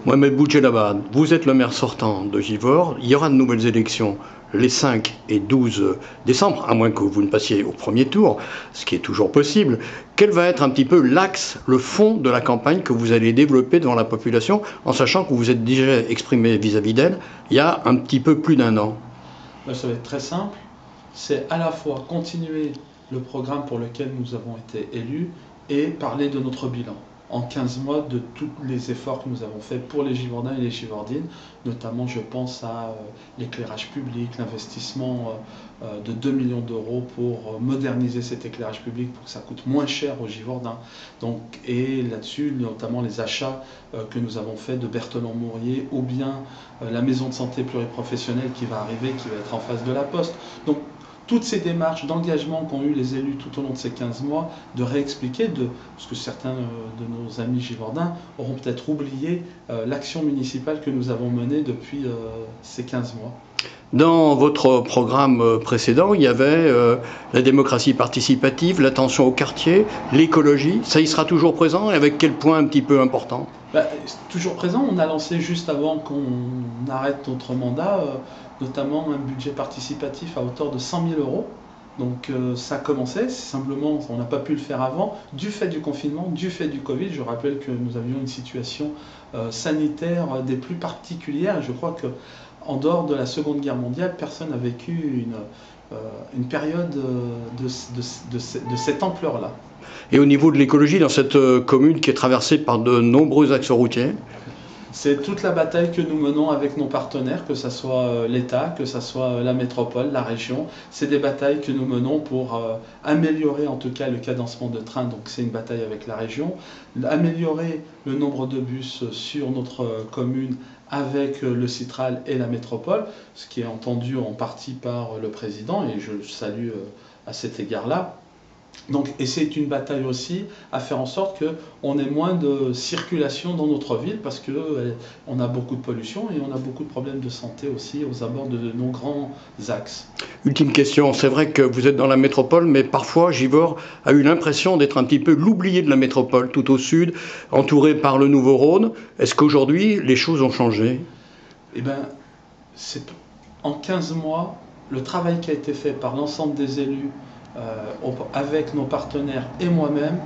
Mohamed Boudjelabad, vous êtes le maire sortant de Givors. Il y aura de nouvelles élections les 5 et 12 décembre, à moins que vous ne passiez au premier tour, ce qui est toujours possible. Quel va être un petit peu l'axe, le fond de la campagne que vous allez développer devant la population, en sachant que vous vous êtes déjà exprimé vis-à-vis d'elle il y a un petit peu plus d'un an? Ça va être très simple. C'est à la fois continuer le programme pour lequel nous avons été élus et parler de notre bilan en 15 mois de tous les efforts que nous avons faits pour les Givordins et les Givordines, notamment je pense à l'éclairage public, l'investissement de 2 millions d'euros pour moderniser cet éclairage public pour que ça coûte moins cher aux Givordins. Donc, et là-dessus, notamment les achats que nous avons faits de Berthelon-Mourier ou bien la maison de santé pluriprofessionnelle qui va arriver, qui va être en face de la Poste. Donc, toutes ces démarches d'engagement qu'ont eu les élus tout au long de ces 15 mois, de réexpliquer, parce que certains de nos amis givordins auront peut-être oublié l'action municipale que nous avons menée depuis ces 15 mois. Dans votre programme précédent, il y avait la démocratie participative, l'attention au quartier, l'écologie. Ça y sera toujours présent et avec quel point un petit peu important? Toujours présent. On a lancé juste avant qu'on arrête notre mandat, notamment un budget participatif à hauteur de 100 000 euros. Donc ça commençait, simplement on n'a pas pu le faire avant, du fait du confinement, du fait du Covid. Je rappelle que nous avions une situation sanitaire des plus particulières. Je crois qu'en dehors de la Seconde Guerre mondiale, personne n'a vécu une période de cette ampleur-là. Et au niveau de l'écologie, dans cette commune qui est traversée par de nombreux axes routiers? C'est toute la bataille que nous menons avec nos partenaires, que ce soit l'État, que ce soit la métropole, la région. C'est des batailles que nous menons pour améliorer en tout cas le cadencement de train, donc c'est une bataille avec la région. Améliorer le nombre de bus sur notre commune avec le Citral et la métropole, ce qui est entendu en partie par le président, et je le salue à cet égard-là. Donc, et c'est une bataille aussi à faire en sorte qu'on ait moins de circulation dans notre ville parce qu'on a beaucoup de pollution et on a beaucoup de problèmes de santé aussi aux abords de nos grands axes. Ultime question, c'est vrai que vous êtes dans la métropole, mais parfois Givors a eu l'impression d'être un petit peu l'oublié de la métropole, tout au sud, entouré par le Nouveau-Rhône. Est-ce qu'aujourd'hui les choses ont changé? Eh bien, en 15 mois, le travail qui a été fait par l'ensemble des élus, avec nos partenaires et moi-même,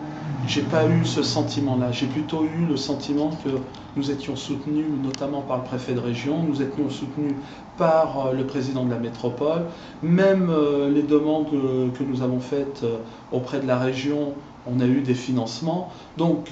j'ai pas eu ce sentiment-là. J'ai plutôt eu le sentiment que nous étions soutenus notamment par le préfet de région, nous étions soutenus par le président de la métropole, même les demandes que nous avons faites auprès de la région, on a eu des financements. Donc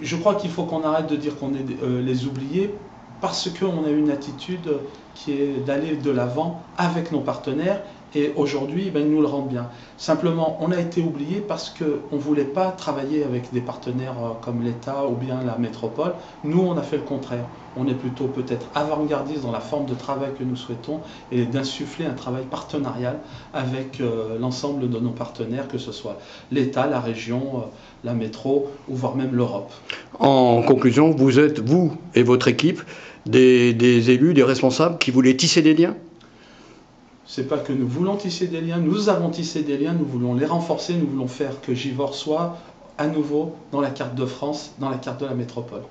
je crois qu'il faut qu'on arrête de dire qu'on est les oubliés, parce qu'on a une attitude qui est d'aller de l'avant avec nos partenaires. Et aujourd'hui, ils nous le rendent bien. Simplement, on a été oublié parce qu'on ne voulait pas travailler avec des partenaires comme l'État ou bien la métropole. Nous, on a fait le contraire. On est plutôt peut-être avant-gardiste dans la forme de travail que nous souhaitons et d'insuffler un travail partenarial avec l'ensemble de nos partenaires, que ce soit l'État, la région, la métro ou voire même l'Europe. En conclusion, vous êtes, vous et votre équipe, des élus, des responsables qui voulaient tisser des liens? C'est pas que nous voulons tisser des liens, nous avons tissé des liens, nous voulons les renforcer, nous voulons faire que Givors soit à nouveau dans la carte de France, dans la carte de la métropole.